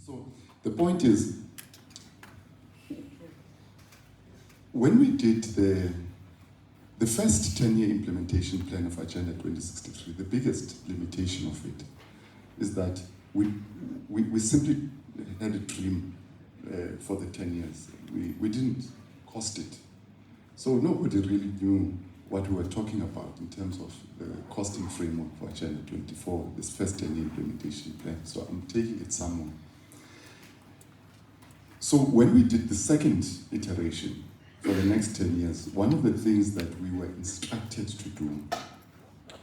So the point is, when we did the first 10-year implementation plan of Agenda 2063, the biggest limitation of it is that we simply had a dream for the 10 years. We didn't cost it. So nobody really knew what we were talking about in terms of the costing framework for Agenda 24, this first 10-year implementation plan. So I'm taking it somewhere. So when we did the second iteration for the next 10 years, one of the things that we were instructed to do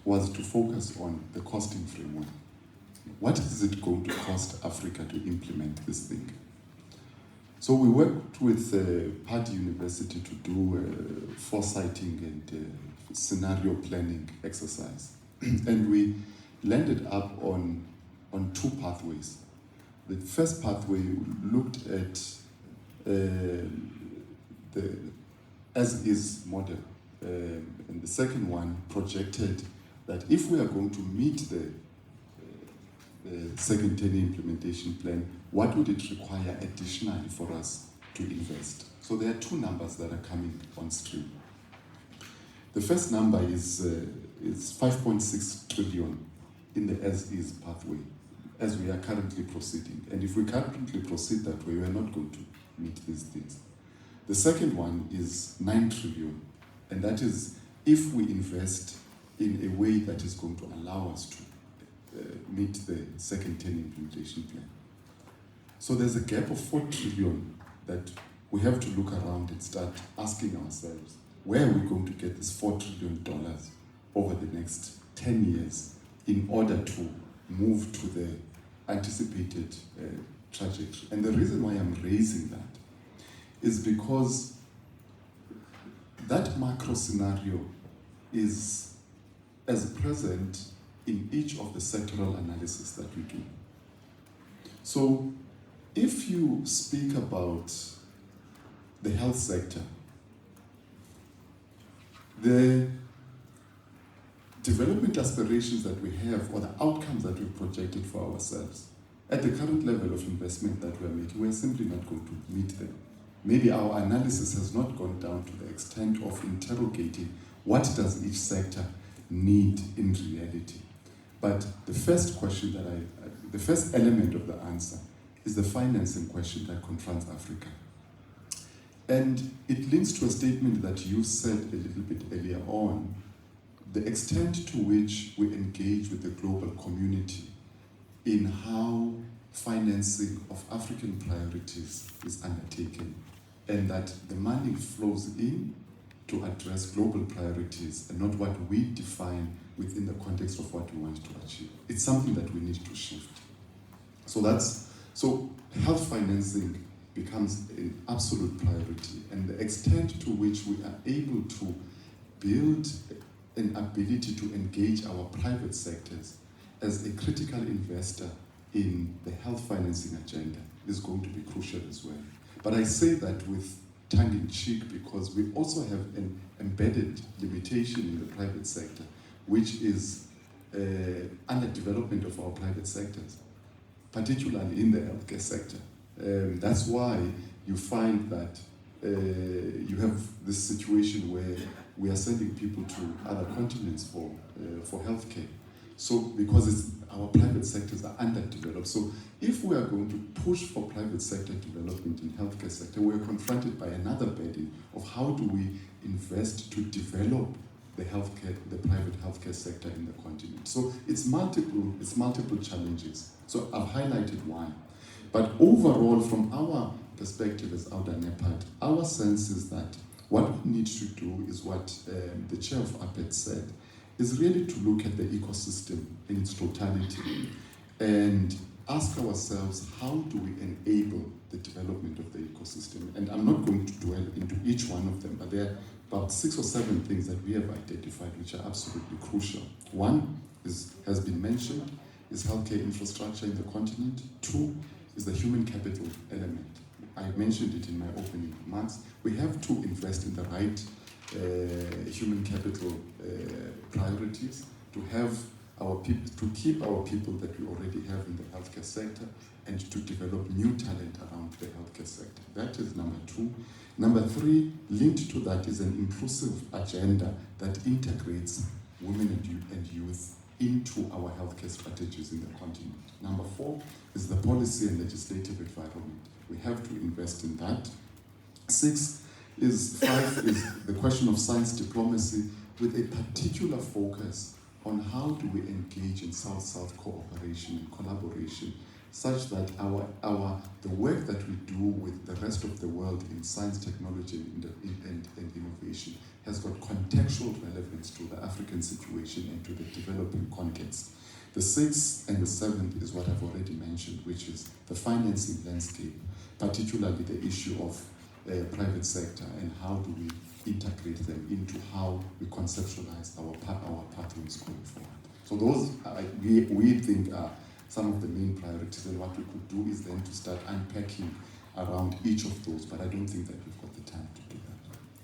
was to focus on the costing framework. What is it going to cost Africa to implement this thing? So we worked with Padi University to do a foresighting and scenario planning exercise. And we landed up on two pathways. The first pathway looked at the as-is model. And the second one projected that if we are going to meet the second 10-year implementation plan, what would it require additionally for us to invest? So there are two numbers that are coming on stream. The first number is 5.6 trillion in the as-is pathway, as we are currently proceeding. And if we currently proceed that way, we are not going to meet these things. The second one is 9 trillion, and that is if we invest in a way that is going to allow us to meet the second 10 implementation plan. So there's a gap of 4 trillion that we have to look around and start asking ourselves, where are we going to get this $4 trillion over the next 10 years in order to move to the anticipated trajectory? And the reason why I'm raising that is because that macro scenario is as present in each of the sectoral analysis that we do. So if you speak about the health sector, the development aspirations that we have or the outcomes that we've projected for ourselves, at the current level of investment that we're making, we're simply not going to meet them. Maybe our analysis has not gone down to the extent of interrogating what does each sector need in reality. But the first question the first element of the answer is the financing question that confronts Africa. And it links to a statement that you said a little bit earlier on, the extent to which we engage with the global community in how financing of African priorities is undertaken, and that the money flows in to address global priorities and not what we define within the context of what we want to achieve. It's something that we need to shift. So health financing becomes an absolute priority, and the extent to which we are able to build an ability to engage our private sectors as a critical investor in the health financing agenda is going to be crucial as well. But I say that with tongue-in-cheek because we also have an embedded limitation in the private sector, which is underdevelopment of our private sectors, particularly in the healthcare sector. That's why you find that you have this situation where we are sending people to other continents for healthcare. So because our private sectors are underdeveloped. So if we are going to push for private sector development in healthcare sector, we are confronted by another burden of how do we invest to develop the private healthcare sector in the continent. So it's multiple challenges. So I've highlighted one. But overall, from our perspective as AUDA-NEPAD, our sense is that what we need to do is what the chair of APET said, is really to look at the ecosystem in its totality and ask ourselves, how do we enable the development of the ecosystem? And I'm not going to dwell into each one of them, but there are about 6 or 7 things that we have identified which are absolutely crucial. One has been mentioned, is healthcare infrastructure in the continent. 2 is the human capital element. I mentioned it in my opening remarks. We have to invest in the right human capital priorities to have our people, to keep our people that we already have in the healthcare sector, and to develop new talent around the healthcare sector. That is number 2. Number 3, linked to that is an inclusive agenda that integrates women and youth into our healthcare strategies in the continent. Number 4 is the policy and legislative environment. We have to invest in that. 5 is the question of science diplomacy, with a particular focus on how do we engage in South-South cooperation and collaboration, such that the work that we do with the rest of the world in science, technology, and innovation has got contextual relevance to the African situation and to the developing context. The 6th and the 7th is what I've already mentioned, which is the financing landscape, particularly the issue of private sector and how do we integrate them into how we conceptualize our pathways going forward. So those we think are some of the main priorities, and what we could do is then to start unpacking around each of those, but I don't think that we